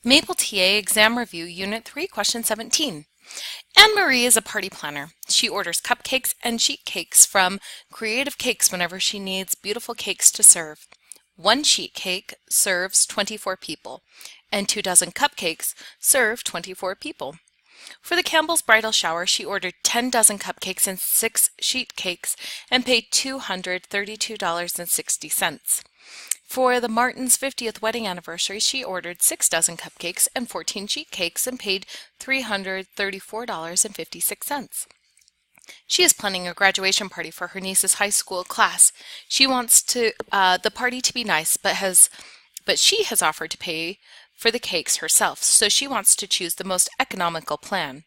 Maple TA Exam Review Unit 3, Question 17. Anne-Marie is a party planner. She orders cupcakes and sheet cakes from Creative Cakes whenever she needs beautiful cakes to serve. One sheet cake serves 24 people, and 2 dozen cupcakes serve 24 people. For the Campbell's bridal shower, she ordered 10 dozen cupcakes and 6 sheet cakes and paid $232.60. For the Martins' 50th wedding anniversary, she ordered 6 dozen cupcakes and 14 sheet cakes and paid $334.56. She is planning a graduation party for her niece's high school class. She wants the party to be nice, but she has offered to pay for the cakes herself, so she wants to choose the most economical plan.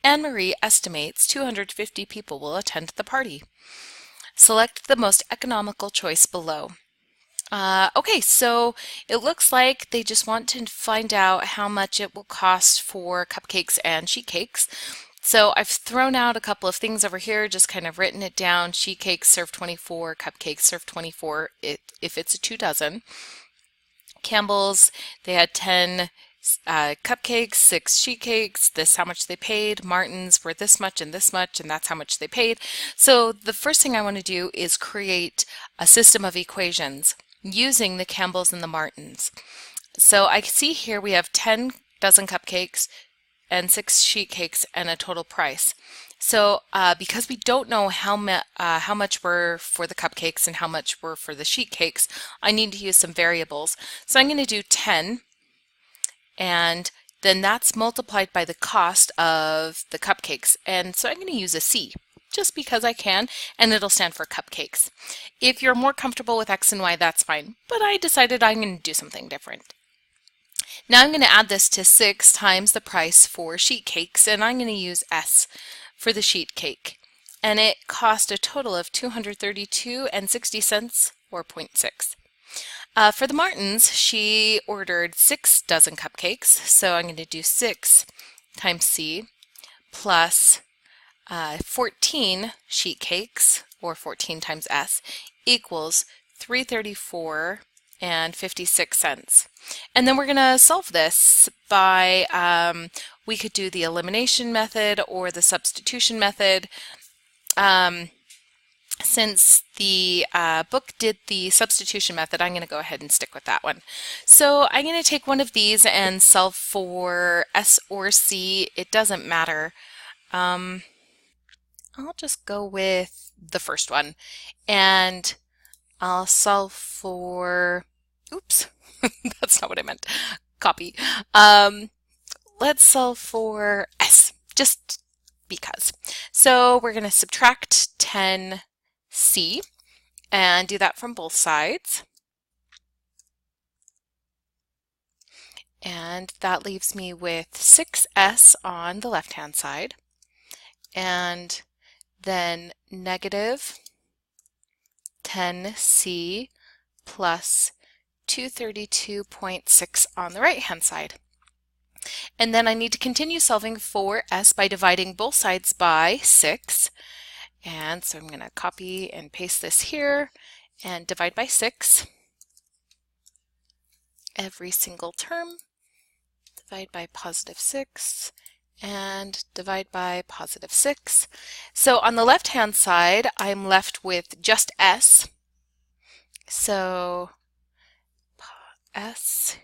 Anne-Marie estimates 250 people will attend the party. Select the most economical choice below. Okay, so it looks like they just want to find out how much it will cost for cupcakes and sheet cakes. So I've thrown out a couple of things over here, just kind of written it down. Sheet cakes serve 24, cupcakes serve 24 if it's a 2 dozen. Campbell's, they had 10 cupcakes, 6 sheet cakes, this how much they paid. Martin's were this much, and that's how much they paid. So the first thing I want to do is create a system of equations using the Campbell's and the Martins. So I see here we have 10 dozen cupcakes and 6 sheet cakes and a total price. So because we don't know how much were for the cupcakes and how much were for the sheet cakes, I need to use some variables. So I'm going to do 10, and then that's multiplied by the cost of the cupcakes. And so I'm going to use a C, just because I can, and it'll stand for cupcakes. If you're more comfortable with X and Y, that's fine, but I decided I'm going to do something different. Now I'm going to add this to 6 times the price for sheet cakes, and I'm going to use S for the sheet cake. And it cost a total of $232.60, or 0.6. For the Martins, she ordered 6 dozen cupcakes, so I'm going to do 6 times C plus 14 sheet cakes, or 14 times S, equals $334.56. And then we're going to solve this by, we could do the elimination method or the substitution method. Since the book did the substitution method, I'm going to go ahead and stick with that one. So I'm going to take one of these and solve for S or C. It doesn't matter. I'll just go with the first one, and I'll solve for, oops, that's not what I meant, copy. Let's solve for S, just because. So we're going to subtract 10C and do that from both sides. And that leaves me with 6S on the left-hand side, and then negative 10C plus 232.6 on the right-hand side. And then I need to continue solving for S by dividing both sides by 6. And so I'm going to copy and paste this here and divide by 6. Every single term, divide by positive 6. And divide by positive 6. So on the left-hand side, I'm left with just S. So S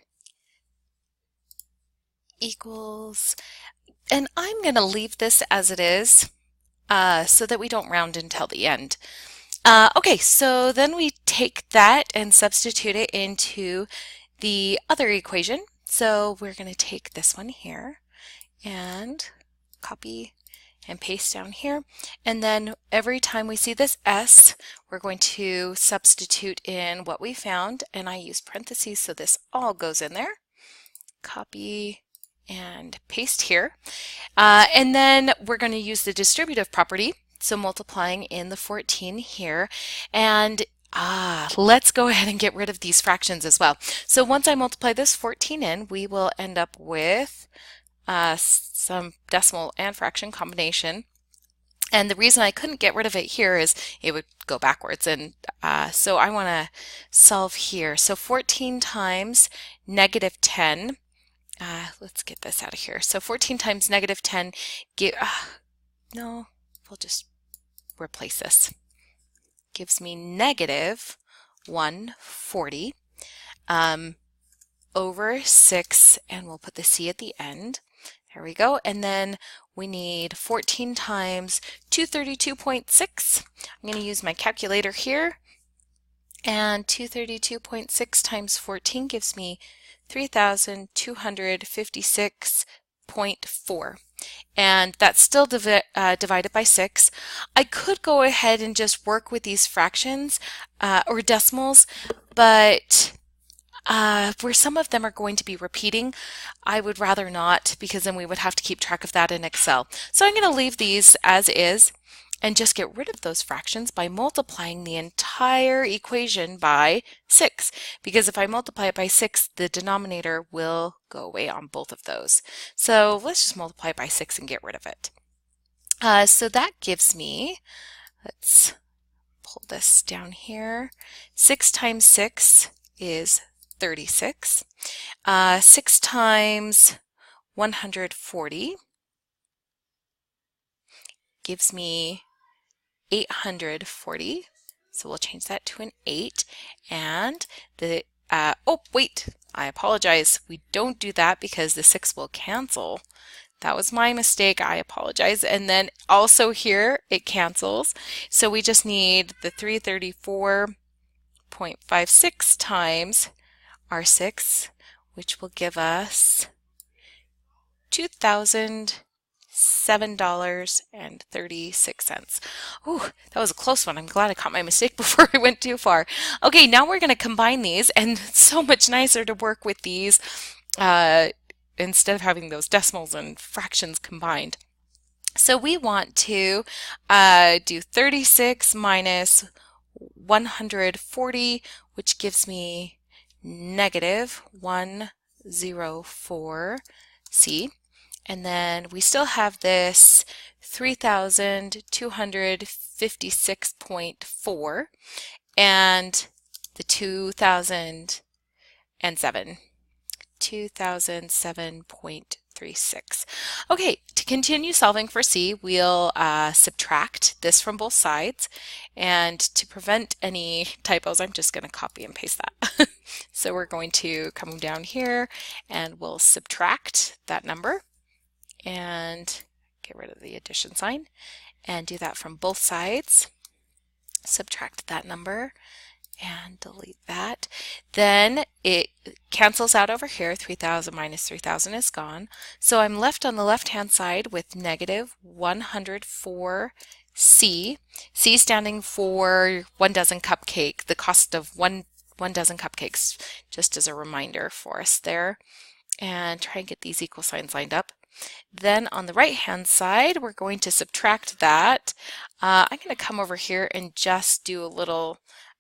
equals, and I'm going to leave this as it is so that we don't round until the end. Okay, so then we take that and substitute it into the other equation. So we're going to take this one here and copy and paste down here, and then every time we see this S, we're going to substitute in what we found, and I use parentheses so this all goes in there. Copy and paste here, and then we're going to use the distributive property, so multiplying in the 14 here, and let's go ahead and get rid of these fractions as well. So once I multiply this 14 in, we will end up with some decimal and fraction combination. And the reason I couldn't get rid of it here is it would go backwards. And so I want to solve here. So 14 times negative 10 let's get this out of here. So 14 times negative 10, no, we'll just replace this. Gives me negative 140 over 6, and we'll put the C at the end. There we go. And then we need 14 times 232.6. I'm going to use my calculator here. And 232.6 times 14 gives me 3,256.4. And that's still divided by 6. I could go ahead and just work with these fractions or decimals, but where some of them are going to be repeating, I would rather not, because then we would have to keep track of that in Excel. So I'm going to leave these as is and just get rid of those fractions by multiplying the entire equation by 6. Because if I multiply it by 6, the denominator will go away on both of those. So let's just multiply it by 6 and get rid of it. So that gives me, let's pull this down here, 6 times 6 is 36. 6 times 140 gives me 840. So we'll change that to an 8. And the, oh wait, I apologize. We don't do that because the 6 will cancel. That was my mistake. I apologize. And then also here it cancels. So we just need the 334.56 times our 6, which will give us $2,007.36. Oh, that was a close one. I'm glad I caught my mistake before I went too far. Okay, now we're going to combine these, and it's so much nicer to work with these instead of having those decimals and fractions combined. So we want to do 36 minus 140, which gives me negative 104C. And then we still have this 3,256.4 and the 2007.36. Okay, to continue solving for C, we'll subtract this from both sides. And to prevent any typos, I'm just going to copy and paste that. So we're going to come down here and we'll subtract that number and get rid of the addition sign and do that from both sides. Subtract that number and delete that. Then it cancels out over here. 3,000 minus 3,000 is gone. So I'm left on the left hand side with negative 104C. C standing for 1 dozen cupcake, the cost of one dozen cupcakes, just as a reminder for us there. And try and get these equal signs lined up. Then on the right hand side, we're going to subtract that. I'm going to come over here and just do a little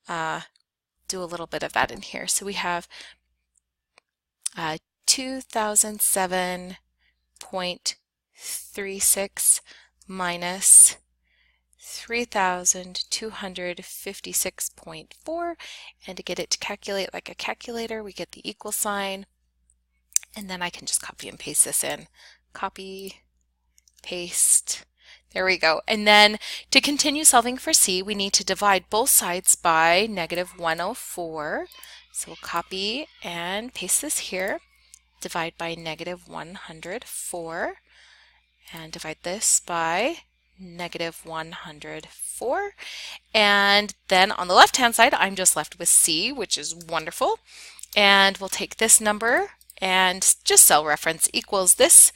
bit of that in here. So we have 2007.36 minus 3,256.4, and to get it to calculate like a calculator, we get the equal sign, and then I can just copy and paste this in. Copy, paste. There we go. And then to continue solving for C, we need to divide both sides by negative 104. So we'll copy and paste this here. Divide by negative 104. And divide this by negative 104. And then on the left-hand side, I'm just left with C, which is wonderful. And we'll take this number and just cell reference equals this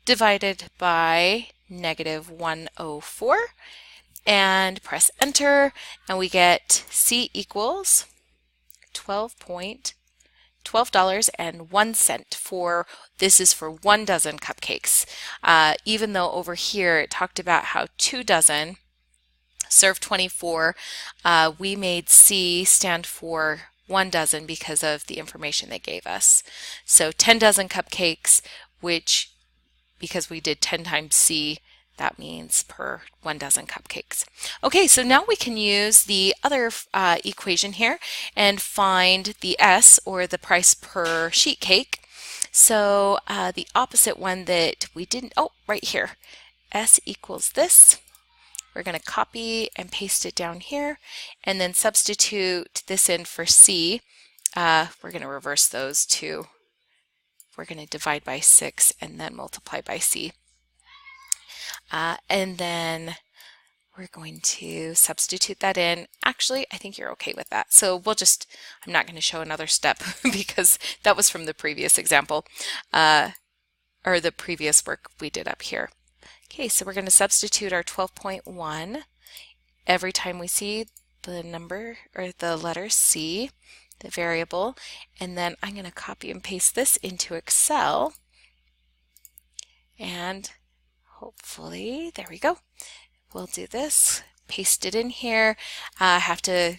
divided by negative 104, and press enter, and we get C equals $12.01 for, this is for 1 dozen cupcakes. Even though over here it talked about how 2 dozen serve 24, we made C stand for 1 dozen because of the information they gave us. So 10 dozen cupcakes, which because we did 10 times C, that means per 1 dozen cupcakes. Okay, so now we can use the other equation here and find the S, or the price per sheet cake. So the opposite one that we didn't, oh, right here, S equals this. We're going to copy and paste it down here and then substitute this in for C. We're going to reverse those two. We're going to divide by 6 and then multiply by C. And then we're going to substitute that in. Actually, I think you're okay with that. So we'll just, I'm not going to show another step because that was from the previous example, or the previous work we did up here. Okay, so we're going to substitute our 12.1 every time we see the number or the letter C, the variable, and then I'm going to copy and paste this into Excel, and hopefully, there we go. We'll do this, paste it in here. I have to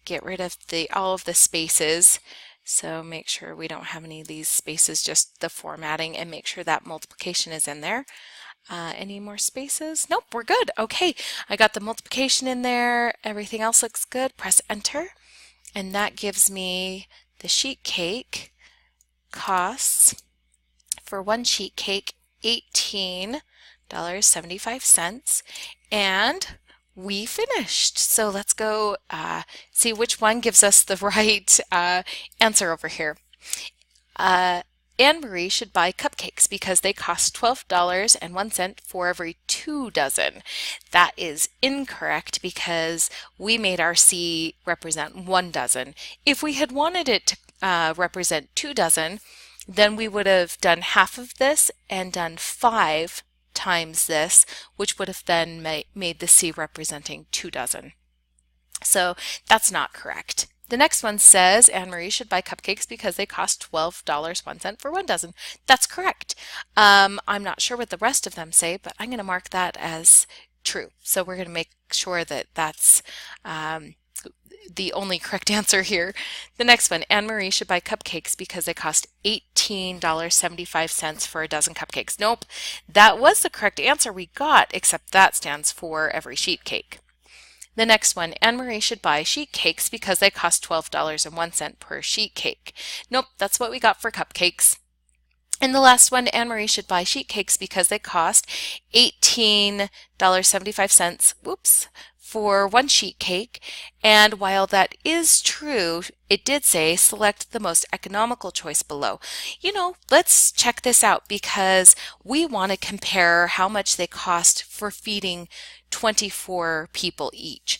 get rid of all of the spaces, so make sure we don't have any of these spaces, just the formatting, and make sure that multiplication is in there. Any more spaces? Nope, we're good. Okay, I got the multiplication in there. Everything else looks good. Press enter, and that gives me the sheet cake costs for one sheet cake $18.75, and we finished. So let's go see which one gives us the right answer over here. Anne Marie should buy cupcakes because they cost $12.01 for every 2 dozen. That is incorrect because we made our C represent 1 dozen. If we had wanted it to represent 2 dozen, then we would have done half of this and done 5 times this, which would have then made the C representing 2 dozen. So that's not correct. The next one says Anne Marie should buy cupcakes because they cost $12.01 for 1 dozen. That's correct. I'm not sure what the rest of them say, but I'm going to mark that as true. So we're going to make sure that that's the only correct answer here. The next one, Anne Marie should buy cupcakes because they cost $18.75 for a dozen cupcakes. Nope, that was the correct answer we got, except that stands for every sheet cake. The next one, Anne Marie should buy sheet cakes because they cost $12.01 per sheet cake. Nope, that's what we got for cupcakes. And the last one, Anne Marie should buy sheet cakes because they cost $18.75, whoops, for one sheet cake. And while that is true, it did say select the most economical choice below. You know, let's check this out because we want to compare how much they cost for feeding 24 people each.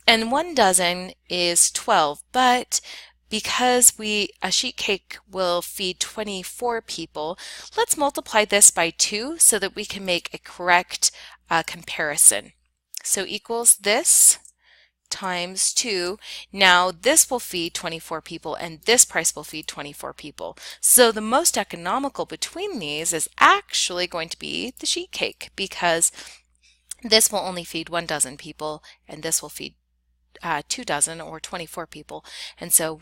And 1 dozen is 12, but because a sheet cake will feed 24 people, let's multiply this by 2 so that we can make a correct comparison. So equals this times 2. Now this will feed 24 people and this price will feed 24 people. So the most economical between these is actually going to be the sheet cake because this will only feed 1 dozen people and this will feed 2 dozen or 24 people. And so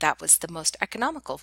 that was the most economical